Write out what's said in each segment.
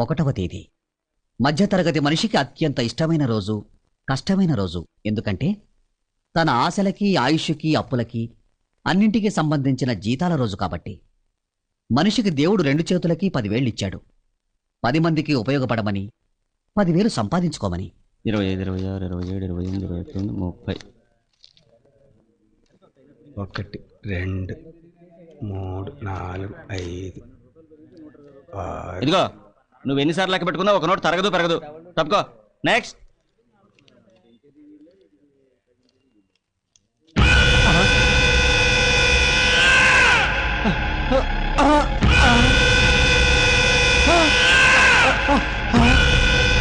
1వ తేదీ మధ్యతరగతి మనిషికి అత్యంత ఇష్టమైన రోజు, కష్టమైన రోజు. ఎందుకంటే తన ఆశలకి, ఆయుష్కి, అప్పులకి అన్నింటికీ సంబంధించిన జీతాల రోజు కాబట్టి. మనిషికి దేవుడు 2 చేతులకి 10,000 ఇచ్చాడు. 10 మందికి ఉపయోగపడమని, 10,000 సంపాదించుకోమని. 25, 26, 27, 28, 29, 30. 1, 2, 3, 4, 5, 6. ఇదిగో నువ్వు ఎన్నిసార్లు లెక్క పెట్టుకున్నా ఒక నోట్ తరగదు పెరగదు. తప్పుకో. నెక్స్ట్.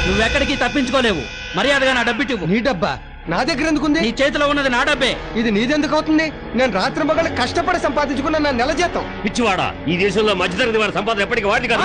నువ్వెక్కడికి తప్పించుకోలేవు. మర్యాదగా నా డబ్బిటివ్వు. నీ డబ్బా నా దగ్గర ఎందుకుంది? నీ చేతిలో ఉన్నది నా డబ్బే. ఇది నీదెందుకు అవుతుంది? నేను రాత్రి మగళ్ళు కష్టపడి సంపాదించుకున్న నా నెల జీతం. పిచ్చివాడా, ఈ దేశంలో మధ్యతరగతి వారి సంపాదన ఎప్పటికీ వాడి కాదు.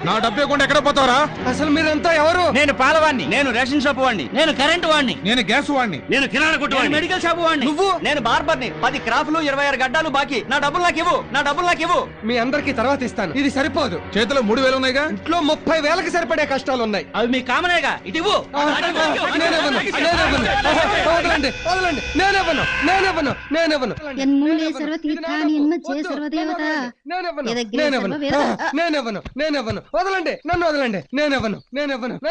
నా డబ్బు ఇవ్వకుండా ఎక్కడ పోతావరా? అసలు మీరంతా ఎవరు? నేను పాలవాణ్ణి, నేను రేషన్ షాప్ వాడిని, నేను కరెంటు వాడిని, నేను గ్యాస్ వాడిని, నేను కిరాణా కొట్టు వాడిని, మెడికల్ షాప్ వాడిని. నువ్వు? నేను బార్బర్ని. 10 క్రాఫ్లు, 26 గడ్డాలు బాకీ. నా డబ్బులు నాకు ఇవ్వు, నా డబ్బులు నాకు ఇవ్వు. మీ అందరికి తర్వాత ఇస్తాను. ఇది సరిపోదు. చేతిలో 3,000 ఉన్నాయిగా. ఇంట్లో 30,000కి సరిపడే కష్టాలు ఉన్నాయి. అవి మీ కామనేగా. ఇటు ఇవ్వు. వదలండి, నన్ను వదలండి. నేనెవను, నేనెవను, నన్ను వదలండి. నేనెవను, నేనెవను,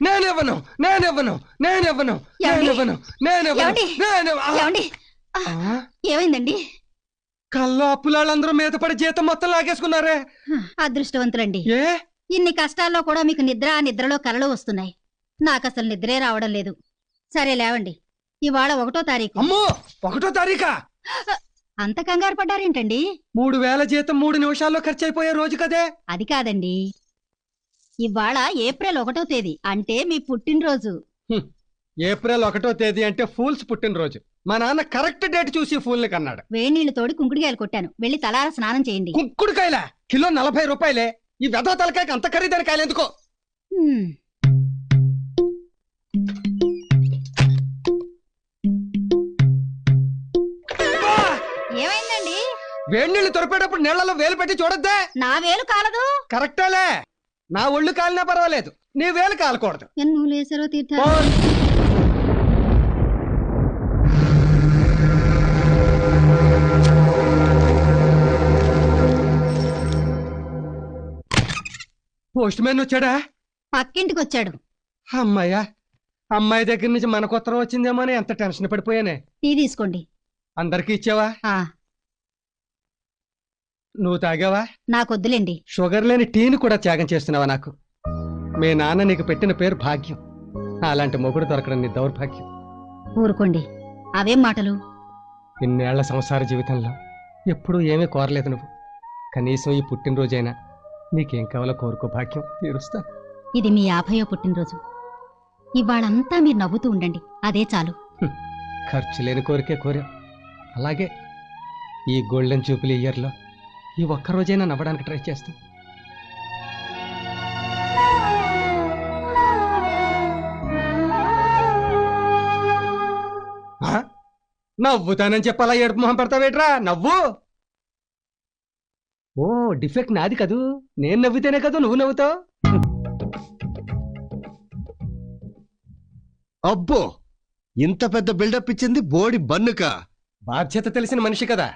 నేనెవను, నేనెవను, నేనెవను. ఏమైందండి? కల్లో అప్పులాళ్ళందరూ మీద పడి జీతం మొత్తం లాగేసుకున్నారే. అదృష్టవంతులండి. ఏ ఇన్ని కష్టాల్లో కూడా మీకు నిద్రలో కలలు వస్తున్నాయి. నాకసలు నిద్రే రావడం లేదు. సరే లేవండి, ఇవాళ 1వ తారీఖు. అమ్మో, 1వ తారీఖా? అంత కంగారు పడ్డారేంటండి? 3,000 జీతం 3 నిమిషాల్లో ఖర్చు అయిపోయే రోజు కదే. అది కాదండి, ఇవాళ ఏప్రిల్ 1వ తేదీ, అంటే మీ పుట్టినరోజు. ఏప్రిల్ 1వ తేదీ అంటే ఫూల్స్ పుట్టినరోజు. మా నాన్న కరెక్ట్ డేట్ చూసి ఫూల్ ని కన్నాడు. వేణీళ్లు తోడి కుంకుడికాయలు కొట్టాను. వెళ్ళి తలార స్నానం చేయండి. కుంకుడుకాయల కిలో 40 రూపాయలే. ఈ వెధవ తలకాయకి అంత ఖరీదైన కాయలు ఎందుకో? ఏమైందండి? వేణీళ్లు తొరిపేటప్పుడు నీళ్లలో వేలు పెట్టి చూడొద్దే. నా వేలు కాలదు. కరెక్టేలే, నా ఒళ్ళు కాలినా పర్వాలేదు, నీ వేలు కాలకూడదు. ఎన్మూలేశ్వర తీర్థ. పోస్ట్ మ్యాన్ వచ్చాడా? పక్కింటికి వచ్చాడు. అమ్మాయ్యా, అమ్మాయి దగ్గర నుంచి మనకు ఉత్తరం వచ్చిందేమో అని ఎంత టెన్షన్ పడిపోయానే. టీ తీసుకోండి. అందరికి ఇచ్చావా? నువ్వు తాగావా? నాకొద్దులేండి. షుగర్ లేని టీని కూడా త్యాగం చేస్తున్నావా నాకు? మీ నాన్న నీకు పెట్టిన పేరు భాగ్యం. అలాంటి మొగుడు దొరకడం నీ దౌర్భాగ్యం. ఊరుకోండి, అవేం మాటలు? ఇన్నేళ్ల సంసార జీవితంలో ఎప్పుడూ ఏమీ కోరలేదు నువ్వు. కనీసం ఈ పుట్టినరోజైనా నీకేం కావాలో కోరుకో, భాగ్యం తీరుస్తా. ఇది మీ 50వ పుట్టినరోజు. ఇవాళంతా మీరు నవ్వుతూ ఉండండి, అదే చాలు. ఖర్చు లేని కోరికే కోరా. అలాగే ఈ గోల్డెన్ జూబిలీ ఇయర్లో ఈ ఒక్కరోజైనా నవ్వడానికి ట్రై చేస్తా. నవ్వుతానని చెప్పాలా ఏడుపు మొహం పెడతావేట్రా? నవ్వు. ఓ, డిఫెక్ట్ నాది కదూ. నేను నవ్వితేనే కదా నువ్వు నవ్వుతావు. అబ్బో, ఇంత పెద్ద బిల్డప్ ఇచ్చింది బోడి బన్నుక. బాధ్యత తెలిసిన మనిషి కదా,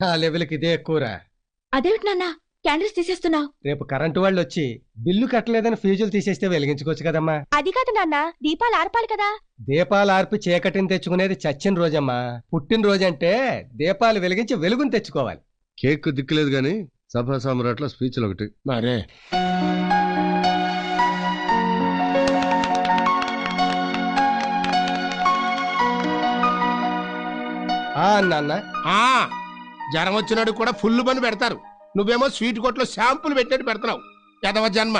ఆ లెవెల్కి ఇదే ఎక్కువరా. అదేమిటి నాన్న క్యాండిల్స్ తీసేస్తున్నావు? రేపు కరెంటు వాళ్ళు వచ్చి బిల్లు కట్టలేదని ఫీజులు తీసేస్తే వెలిగించుకోవచ్చు కదమ్మా. అది కాదు నాన్న, దీపాలు ఆర్పాలి కదా. దీపాలు ఆర్పి చీకటిని తెచ్చుకునేది చచ్చిన రోజమ్మా. పుట్టినరోజు అంటే దీపాలు వెలిగించి వెలుగుని తెచ్చుకోవాలి. కేక్ దిక్కులేదు గాని సభా సామ్రాట్ల స్పీచ్లు ఒకటి. మరే నాన్న జ్వరం వచ్చినాడు కూడా ఫుల్ పని పెడతారు. నువ్వేమో స్వీట్ కొట్లో షాంపులు పెట్టినట్టు పెడుతున్నావు. ఎదవ జన్మ.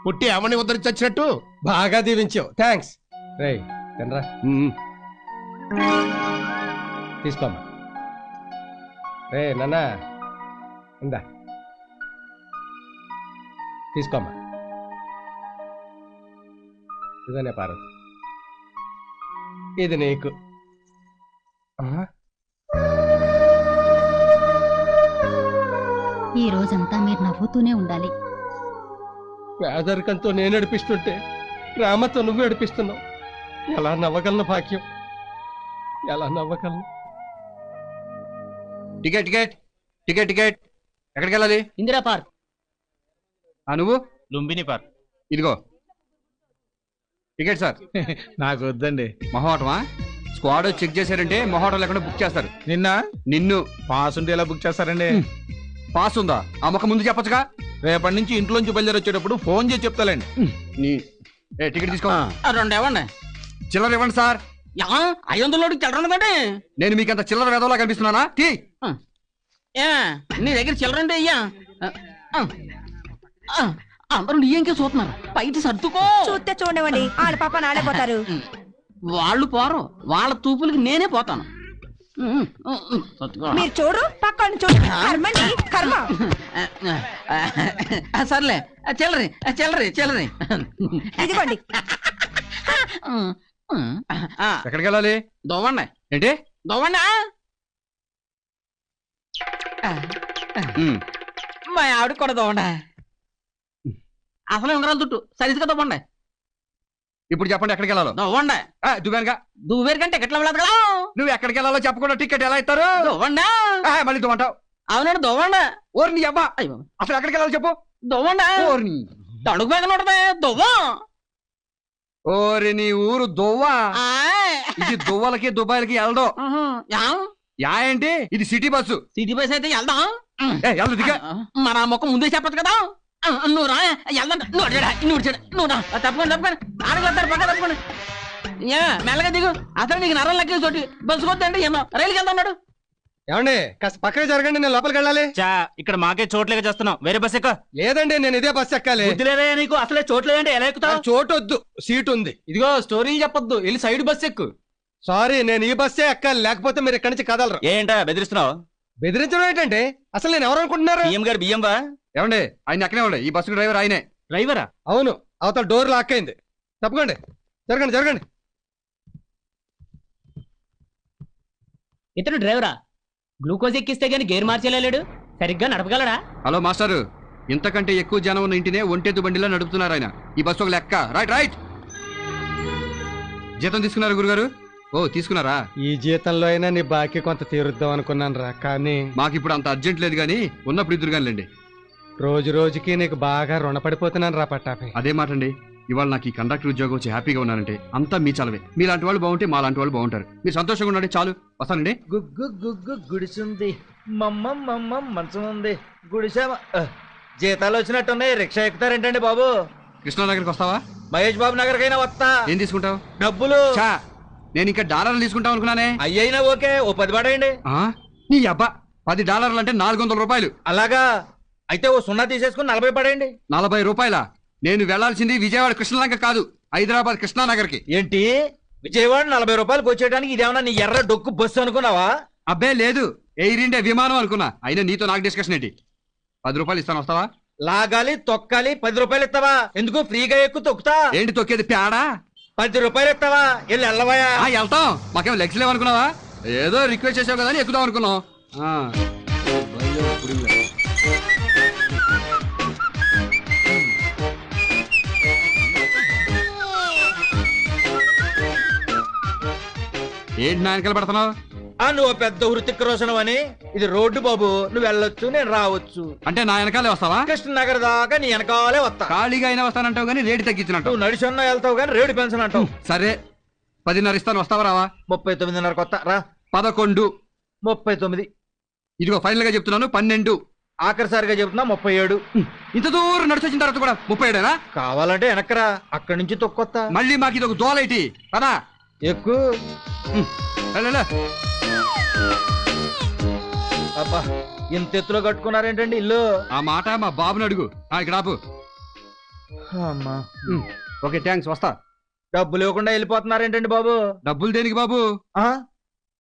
పుట్టి అవని ఉద్ధరించొచ్చినట్టు. బాగా దీవించావు, థ్యాంక్స్. రే తినరా, తీసుకోమ్మా. రే నాన్న ఇందా తీసుకోమ్మా. ఇదనే పార్వతి, ఇది నీకు. ఈ రోజంతా మీరు నవ్వుతూనే ఉండాలి. పేదరికంతో నేను నడిపిస్తుంటే ప్రేమతో నువ్వు నడిపిస్తున్నావు. ఎలా నవ్వగలను భాగ్యం, ఎలా నవ్వగలను? Ticket ticket ticket ticket. ఎక్కడికి వెళ్ళాలి? ఇందిరా పార్క్. నువ్వు? లుంబిని పార్క్. ఇదిగో టికెట్ సార్. నాకు వద్దండి. మొహోటమా? స్క్వాడ్ చెక్ చేశారంటే మొహోటం లేకుండా బుక్ చేస్తారు. నిన్ను పాస్ ఉంటే ఎలా బుక్ చేస్తారండి? పాస్ ఉందా? ఆ మొక్క ముందు చెప్పొచ్చుగా. రేపటి నుంచి ఇంట్లోంచి బయలుదేరి వచ్చేటప్పుడు ఫోన్ చేసి చెప్తాలండి. టికెట్ తీసుకో. 2 ఇవ్వండి. చిల్లర ఇవ్వండి సార్. 500 చిల్లర ఉన్నదండి. నేను మీకంత చిల్లర వేదవలా కనిపిస్తున్నానా? నీ దగ్గర చిల్లర అంటే అయ్యా అందరూ నీ ఇంకే చూస్తున్నారు. బయట సర్దుకో. చూస్తే చూడవండి, ఆడ పాప నాడే పోతారు. వాళ్ళు పోరు, వాళ్ళ తూపులకి నేనే పోతాను. మీరు చూడు, పక్కన చూడు. కర్మండి, కర్మ. సర్లే, చిల్లరి చిల్లరి చిల్లరి ఇదిగోండి. ఎక్కడికి వెళ్ళాలి? దోవండి. ఏంటి దోవండి. మా ఆవిడ కూడా దోవండి. అసలు ఉంగరాలు చుట్టూ సరిగ్గా దవ్వండి. ఇప్పుడు చెప్పండి ఎక్కడికి వెళ్ళాలో. దవ్వండి. దువ్వానుగా. దువ్వేరు కంటే ఎట్లా వెళ్ళదు కదా. నువ్వు ఎక్కడికి వెళ్ళాలో చెప్పకుండా టికెట్ ఎలా ఇస్తారు? దవ్వండి. మళ్ళీ దువ్వంటావు. అవునండి దవ్వండి. ఓరి నీ అబ్బా, అసలు ఎక్కడికి వెళ్ళాలో చెప్పు. దవ్వండి. ఓరి తణుకు మీద ఉంటది దువ్వం. ఓరి నీ ఊరు దువ్వా. ఇది దువ్వలకి దుబాయ్లకి వెళ్దాం. యా ఏంటి? ఇది సిటీ బస్సు. సిటీ బస్ అయితే వెళ్దాం. వెళ్దు దిగా. మన మొక్క ముందే చెప్పచ్చు కదా. నువ్వు రా, వెళ్దాం. నువ్వు రా, తప్పకుండా తప్పకుండా. ఆడగలుగుతారు, పక్క తప్పకుండా. మెల్లగా దిగు. అసలు నీకు నరం లెక్క చోటి బస్సు కొద్దండి. ఏమో రైలుకి వెళ్తా ఉన్నాడు. ఏమండి కాస్త పక్కన జరగండి, నేను లోపలికి వెళ్ళాలి. ఇక్కడ మాకే చోట్లేక చేస్తున్నాం. వేరే బస్ ఎక్క. లేదండి, నేను ఇదే బస్సు ఎక్కాలి. నీకు అసలే చోట్లేదంటే ఎలా ఎక్కుతావు? చోటు వద్దు, సీట్ ఉంది. ఇదిగో స్టోరీలు చెప్పొద్దు, వెళ్ళి సైడ్ బస్ ఎక్కు. సారీ, నేను ఈ బస్సే ఎక్కాలి, లేకపోతే మీరు ఇక్కడి నుంచి కదలరు. ఏంటా బెదిరిస్తున్నావు? బెదిరించడం ఏంటంటే అసలు నేను ఎవరు అనుకుంటున్నారు? బియ్యం గారు బియ్యం బా. ఏమండి ఆయన ఎక్కడే ఉండే. ఈ బస్సు డ్రైవర్ ఆయనే. డ్రైవరా? అవును, అవతల డోర్ లాక్ అయింది. తప్పకండి, జరగండి జరగండి. ఇతను డ్రైవరా? గ్లూకోజ్ ఎక్కిస్తే గానీ గేర్ మార్చేలేడు, సరిగ్గా నడపగలడా? హలో మాస్టారు, ఇంతకంటే ఎక్కువ జనం ఉన్న ఇంటినే ఒంటెద్దు బండిలా నడుపుతున్నారు ఆయన. ఈ బస్సు ఒక లెక్క. Right right. జీతం తీసుకున్నారు గురుగారు? ఓ తీసుకున్నారా? ఈ జీతంలో అయినా నీ బాకీ కొంత తీరుద్దాం అనుకున్నాను రా, కానీ మాకు ఇప్పుడు అంత అర్జెంట్ లేదు కానీ ఉన్నప్పుడు ఇద్దరు కానిలేండి. రోజు రోజుకి నీకు బాగా రుణపడిపోతున్నాను రా పట్టాపై. అదే మాట అండి. ఇవాళ నాకు ఈ కండక్టర్ ఉద్యోగం వచ్చి హ్యాపీగా ఉన్నానంటే అంతా మీ చలవే. మీలాంటి వాళ్ళు బాగుంటే మా లాంటి వాళ్ళు బాగుంటారు. మీరు సంతోషంగా ఉండండి చాలు. వస్తానండి. గుగ్గు గుగ్గు గుడిసుంది, మమ్మ మంచం ఉంది, గుడిసా. జీతాలు వచ్చినట్టున్నాయి, రిక్షా ఎక్కుతారేంటండి బాబు? కృష్ణానగర్కి వస్తావా? మహేష్ బాబు నగర్కైనా వస్తా. ఏం తీసుకుంటావు? డబ్బులు. నేను ఇంకా డాలర్లు తీసుకుంటావు అనుకున్నానే. అయ్యైనా ఓకే, ఓ 10 పడేయండి. నీ అబ్బా, $10 అంటే 400 రూపాయలు. అలాగా? అయితే ఓ 0 తీసేసుకుని 40 పడేయండి. 40 రూపాయలా? నేను వెళ్లాల్సింది విజయవాడ కృష్ణలంక కాదు, హైదరాబాద్ కృష్ణానగర్కి. ఏంటి విజయవాడ 40 రూపాయలకు వచ్చేయడానికి ఇదేమన్నా నీ ఎర్ర డొక్కు బస్సు అనుకున్నావా? అబ్బే లేదు, ఎయిర్ ఇండియా విమానం అనుకున్నా. అయినా నీతో నాకు డిస్కషన్ ఏంటి? 10 రూపాయలు ఇస్తాను, వస్తావా? లాగాలి తొక్కాలి, 10 రూపాయలు ఇస్తావా? ఎందుకు ఫ్రీగా ఎక్కు తొక్కుతా? ఏంటి తొక్కేది పేడా? 10 రూపాయలు ఇస్తావా? వెళ్ళి వెళ్ళవయా. వెళ్తాం, మాకేమో లెగ్స్ లేవనుకున్నావా? ఏదో రిక్వెస్ట్ చేసావు కదా అని ఎక్కుదాం అనుకున్నాం. ఏంటి నా వెనకాల పడుతున్నావు? నువ్వు పెద్ద హృతిక్ రోషన్ అని. ఇది రోడ్డు బాబు, నువ్వు వెళ్ళొచ్చు, నేను రావచ్చు. అంటే నా వెనకాలే వస్తావా? కృష్ణనగర్ దాకా నీ వెనకాలే వస్తా. ఖాళీగా అయినా వస్తానంటావు కానీ రేటు తగ్గించినట్టు. నువ్వు నడిచన్నా వెళ్తావు కానీ రేటు పెన్షన్ అంటావు. సరే 10:30 ఇస్తాను, వస్తావా రావా? 39:30 కొత్త రా. 11. 39. ఇదిగో ఫైనల్ గా చెప్తున్నాను 12. ఆఖరిసారిగా చెప్తున్నా 37. ఇంత దూరం నడిచొచ్చిన తర్వాత కూడా 37 కావాలంటే వెనకరా, అక్కడి నుంచి తొక్కొత్తా. మళ్ళీ మాకు ఇది ఒక దోలైటి పదా ఎక్కువ. వెళ్ళలే. అబ్బా ఇంత ఎత్తులో కట్టుకున్నారేంటండి ఇల్లు? ఆ మాట మా బాబుని అడుగు. ఇక్కడ ఆపు. అమ్మా ఓకే థ్యాంక్స్, వస్తా. డబ్బులు ఇవ్వకుండా వెళ్ళిపోతున్నారేంటండి బాబు? డబ్బులు దేనికి బాబు?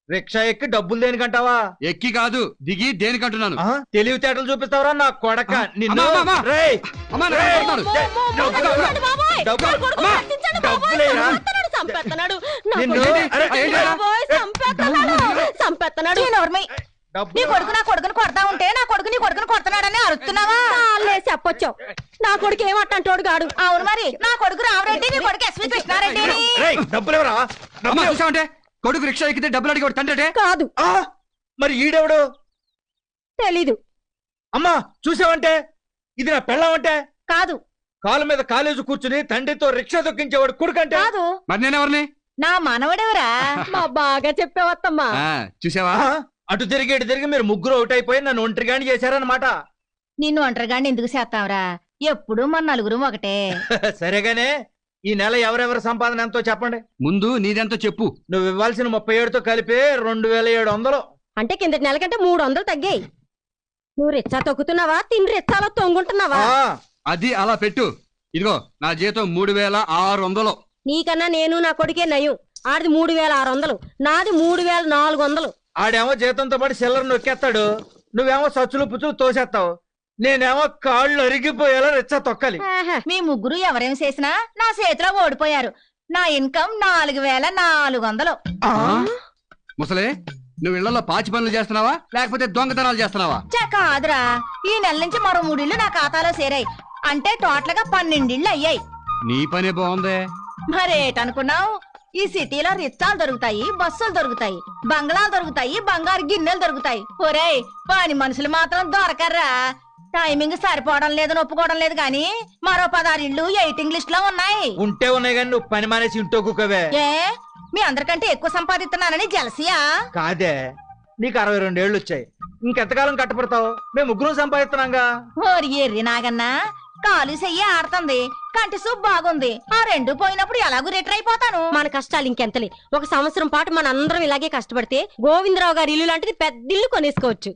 రిక్షా ఎక్కి డబ్బులు దేనికంటావా? ఎక్కి కాదు, దిగి దేనికంటున్నాను. తెలివితేటలు చూపిస్తావరా నా కొడక? నిన్ను అమ్మా, అమ్మా, రేయ్! అమ్మా, నా కొడుతున్నాడు. డబ్బులేరా? నిన్ను అరే, డబ్బు- నీ కొడుకు నా కొడుకుని కొడతా ఉంటే నా కొడుకు నీ కొడుకుని కొడుతున్నాడని అరుస్తున్నావా? చెప్పొచ్చావు. నా కొడుకు ఏమంటాడు గాడు? అవును మరి, నా కొడుకు రామరెడ్డి, నీ కొడుకు ఎస్వి కృష్ణారెడ్డి. రేయ్, డబ్బులేవరా? అమ్మా, చూసావంటే కొడుకు రిక్షా ఎక్కితే డబ్బులు అడిగి తండ్రి. కాదు. మరి ఈడెవడు? తెలీదు. అమ్మా చూసావంటే ఇది నా పెళ్ళామంటే? కాదు. కాలు మీద కాలేజీ కూర్చుని తండ్రితో రిక్షా దొక్కించేవాడు కొడుకంటే? కాదు. మరి నేనెవరిని? నా మనవడెవరా? మా బాగా చెప్పేవత్తమ్మా. చూసావా? అటు తిరిగి ఇటు తిరిగి మీరు ముగ్గురు అవుట్ అయిపోయి నన్ను ఒంటరిగాని చేశారన్నమాట. నిన్ను ఒంటరిగాని ఎందుకు చేస్తావురా? ఎప్పుడు మన నలుగురు ఒకటే. సరేగానే ఈ నెల ఎవరెవరి సంపాదన ఎంతో చెప్పండి. ముందు నీదెంతో చెప్పు. నువ్వు ఇవ్వాల్సిన 37తో కలిపి 2700. అంటే కిందటి నెల కంటే 300 తగ్గాయి. నువ్వు రిచ్చా తొక్కుతున్నావా? తిని రిచ్చాలో తొంగుంటున్నావా? అది అలా పెట్టు. ఇదిగో నా జీతం 3600. నీకన్నా నేను నా కొడుకే నయం. ఆడిది 3600, నాది 3400. ఆడేమో జీతంతో పాటు సిల్లర్ నొక్కేస్తాడు, నువ్వేమో సచ్చులు పుచ్చులు తోసేస్తావు. నేనేమో కాళ్ళు అరిగిపోయేలా రిచ్చా తొక్కాలి. మీ ముగ్గురు ఎవరేం చేసినా నా చేతిలో ఓడిపోయారు. నా ఇన్కమ్ 4400. ముసలే, నువ్వు ఇళ్లలో పాచి పనులు చేస్తున్నావా లేకపోతే దొంగతనాలు చేస్తున్నావా? కాదురా, ఈ నెల నుంచి మరో 3 ఇళ్ళు నా ఖాతాలో చేరాయి. అంటే టోటల్ గా 12 ఇళ్ళు అయ్యాయి. నీ పనే బాగుందే. మరేటనుకున్నావు? ఈ సిటీలో రిచ్చాలు దొరుకుతాయి, బస్సులు దొరుకుతాయి, బంగ్లాలు దొరుకుతాయి, బంగారు గిన్నెలు దొరుకుతాయి. ఒరేయ్, పని మనుషులు మాత్రం దొరకర్రా. టైమింగ్ సరిపోవడం లేదని ఒప్పుకోవడం లేదు గాని మరో 16 ఇళ్ళు వెయిటింగ్ లిస్ట్ లో ఉన్నాయి. ఉంటే ఉన్నాయి కానీ నువ్వు పని మానేసి ఇంటో కుక్కవే. ఏ మీ అందరికంటే ఎక్కువ సంపాదిస్తున్నానని జలసియా? కాదే, నీకు 62 ఏళ్ళు వచ్చాయి. ఇంకెంతకాలం కట్టపడతావు? మేము ముగ్గురం సంపాదిస్తున్నాంగా. ఓరి ఎర్రి నాగన్నా, కాలు చెయ్యి ఆడుతుంది, కంటి సూప్ బాగుంది. ఆ 2 పోయినప్పుడు ఎలాగూ రిటర్ అయిపోతాను. మన కష్టాలు ఇంకెంతలే. ఒక సంవత్సరం పాటు మన అందరం ఇలాగే కష్టపడితే గోవిందరావు గారి ఇల్లు లాంటిది పెద్ద ఇల్లు కొనేసుకోవచ్చు.